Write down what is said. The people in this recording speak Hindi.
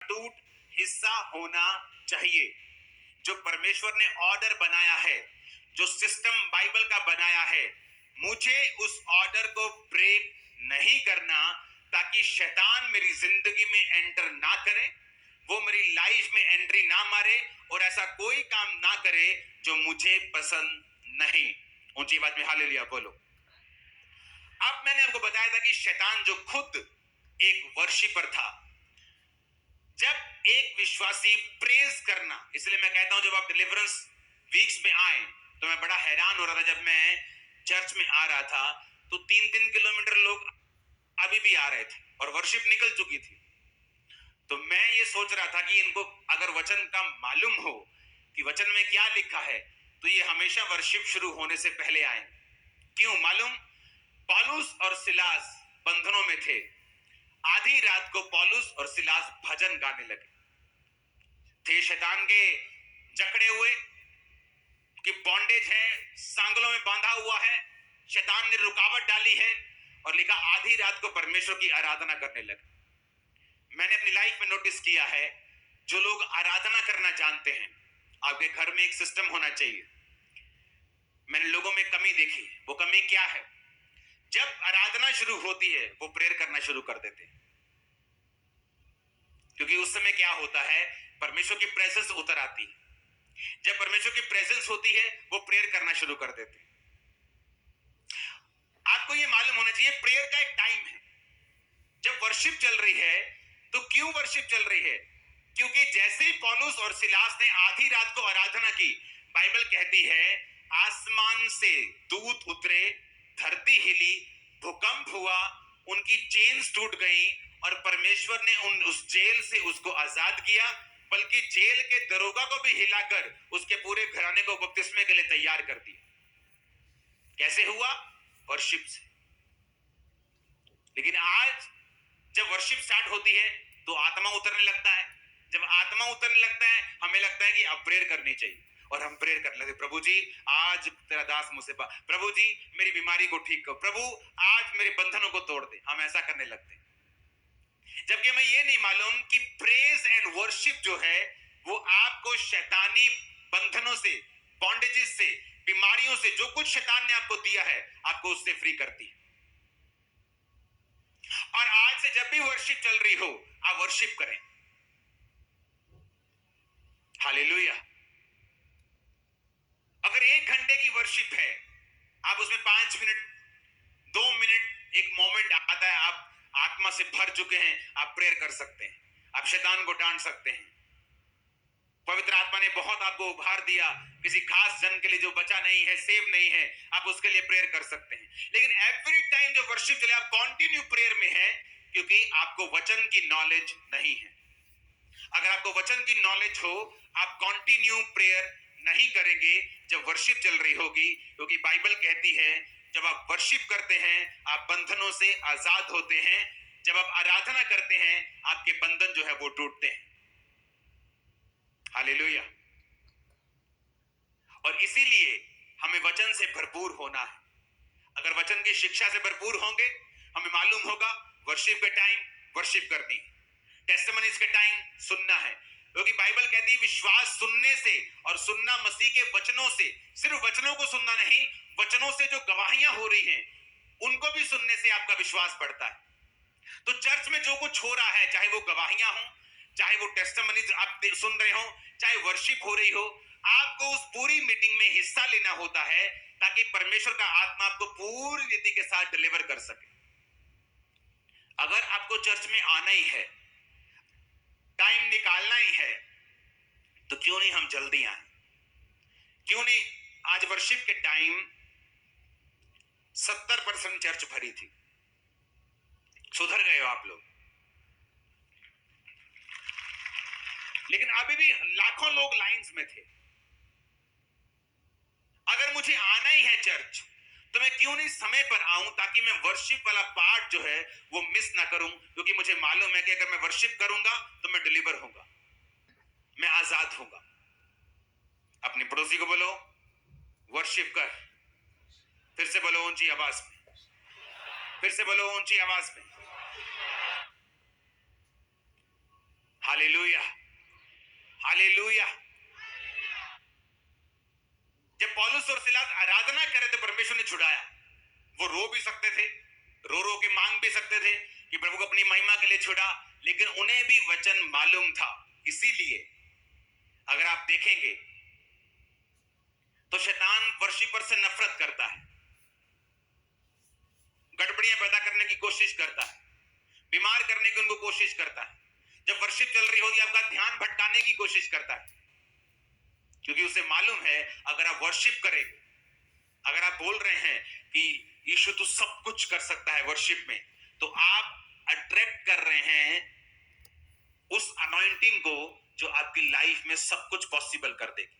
टूट हिस्सा होना चाहिए। जो परमेश्वर ने ऑर्डर बनाया है, जो सिस्टम बाइबल का बनाया है, मुझे उस ऑर्डर को ब्रेक नहीं करना, ताकि शैतान मेरी जिंदगी में एंटर ना करे, वो मेरी लाइफ में एंट्री ना मारे और ऐसा कोई काम ना करे जो मुझे पसंद नहीं। ऊंची आवाज में हालेलुया बोलो। अब मैंने आपको बताया था कि शैतान जो खुद एक वर्शिपर था, जब एक विश्वासी प्रेज करना, इसलिए मैं कहता हूं जब आप डिलीवरेंस वीक्स में आए तो मैं बड़ा हैरान हो रहा था। जब मैं चर्च में आ रहा था तो 3-3 किलोमीटर लोग अभी भी आ रहे थे और वर्शिप निकल चुकी थी। तो मैं ये सोच रहा था कि इनको अगर वचन का मालूम हो कि वचन में क्या लिखा है तो ये हमेशा वर्शिप शुरू होने से पहले आए। क्यों मालूम? पौलुस और सिलास बंधनों में थे। आधी रात को पौलुस और सिलास भजन गाने लगे थे। शैतान के जकड़े हुए कि बॉन्डेज है, सांगलों में बांधा हुआ है, शैतान ने रुकावट डाली है और लिखा आधी रात को परमेश्वर की आराधना करने लगे। मैंने अपनी लाइफ में नोटिस किया है, जो लोग आराधना करना जानते हैं, आपके घर में एक सिस्टम होना चाहिए। मैंने लोगों में कमी देखी। वो कमी क्या है? जब आराधना शुरू होती है वो प्रेयर करना शुरू कर देते हैं, क्योंकि उस समय क्या होता है, परमेश्वर की प्रेजेंस उतर आती है। जब परमेश्वर की प्रेजेंस होती है वो प्रेयर करना शुरू कर देते हैं। आपको ये मालूम होना चाहिए प्रेयर का एक टाइम है। जब वर्शिप चल रही है तो क्यों वर्शिप चल रही है? क्योंकि जैसे ही पौलुस और सिलास ने आधी रात को आराधना की, बाइबल कहती है आसमान से दूत उतरे, धरती हिली, भूकंप हुआ, उनकी चेन्स टूट गई और परमेश्वर ने उस जेल से उसको आजाद किया, बल्कि जेल के दरोगा को भी हिलाकर उसके पूरे घराने को बपतिस्मे के लिए तैयार कर दिया। कैसे हुआ? वर्शिप से। लेकिन आज जब वर्शिप स्टार्ट होती है तो आत्मा उतरने लगता है। जब आत्मा उतरने लगता है हमें लगता है कि अब प्रेयर करनी चाहिए और हम प्रेयर करने लगते, प्रभु जी आज तेरा दास मुझसे प्रभु जी मेरी बीमारी को ठीक करो, प्रभु आज मेरे बंधनों को तोड़ दे। हम ऐसा करने लगते हैं, जबकि हमें यह नहीं मालूम कि प्रेज एंड वर्शिप जो है वो आपको शैतानी बंधनों से, बॉन्डेजेस से, बीमारियों से, जो कुछ शैतान ने आपको दिया है, आपको उससे फ्री करती है। और आज से जब भी वर्शिप चल रही हो आप वर्शिप करें। हालेलुया। अगर 1 घंटे की वर्शिप है, आप उसमें 5 मिनट, 2 मिनट, एक मोमेंट आता है, आप आत्मा से भर चुके हैं, आप प्रेयर कर सकते हैं, आप शैतान को डांट सकते हैं। पवित्र आत्मा ने बहुत आपको उभार दिया, किसी खास जन के लिए जो बचा नहीं है, सेव नहीं है, आप उसके लिए प्रेयर कर सकते हैं। लेकिन एवरी टाइम जो वर्शिप चले आप कंटिन्यू प्रेयर में है, क्योंकि आपको वचन की नॉलेज नहीं है। अगर आपको वचन की नॉलेज हो, आप कंटिन्यू प्रेयर नहीं करेंगे जब वर्शिप चल रही होगी, क्योंकि बाइबल कहती है जब आप वर्शिप करते हैं आप बंधनों से आजाद होते हैं। जब आप आराधना करते हैं आपके बंधन जो है वो टूटते हैं। हालेलुया। और इसीलिए हमें वचन से भरपूर होना है। अगर वचन की शिक्षा से भरपूर होंगे, हमें मालूम होगा वर्शिप के टाइम वर्शिप करनी है, टेस्टिमनीज के टाइम सुनना है, क्योंकि बाइबल कहती है विश्वास सुनने से, और सुनना मसीह के वचनों से। सिर्फ वचनों को सुनना नहीं, वचनों से जो गवाहियां हो रही हैं उनको भी सुनने से आपका विश्वास बढ़ता है। तो चर्च में जो कुछ हो रहा है, चाहे वो गवाहियां हो, चाहे वो टेस्टिमनीज आप सुन रहे हो, चाहे वर्शिप हो रही हो, आपको उस पूरी मीटिंग में हिस्सा लेना होता है ताकि परमेश्वर का आत्मा आपको पूरी रीति के साथ डिलीवर कर सके। अगर आपको चर्च में आना ही है, टाइम निकालना ही है, तो क्यों नहीं हम जल्दी आए? क्यों नहीं? आज वर्शिप के टाइम 70% चर्च भरी थी। सुधर गए हो आप लोग, लेकिन अभी भी लाखों लोग लाइंस में थे। अगर मुझे आना ही है चर्च तो मैं क्यों नहीं समय पर आऊं, ताकि मैं वर्शिप वाला पार्ट जो है वो मिस ना करूं, क्योंकि मुझे मालूम है कि अगर मैं वर्शिप करूंगा तो मैं डिलीवर होऊंगा, मैं आजाद होऊंगा। अपने पड़ोसी को बोलो वर्शिप कर। फिर से बोलो ऊंची आवाज में, फिर से बोलो ऊंची आवाज में। Hallelujah, hallelujah. जब पौलुस और सिलास आराधना कर रहे थे, परमेश्वर ने छुड़ाया। वो रो भी सकते थे, रो रो के मांग भी सकते थे कि प्रभु को अपनी महिमा के लिए छुड़ा, लेकिन उन्हें भी वचन मालूम था। इसीलिए अगर आप देखेंगे तो शैतान वर्शिपर से नफरत करता है, गड़बड़ियां पैदा करने की कोशिश करता है, बीमार करने की उनको कोशिश करता है। जब वर्शिप चल रही होगी आपका ध्यान भटकाने की कोशिश करता है, क्योंकि उसे मालूम है अगर आप वर्शिप करेंगे, अगर आप बोल रहे हैं कि यीशु तू सब कुछ कर सकता है वर्शिप में, तो आप अट्रैक्ट कर रहे हैं उस अनॉइंटिंग को जो आपकी लाइफ में सब कुछ पॉसिबल कर देगी।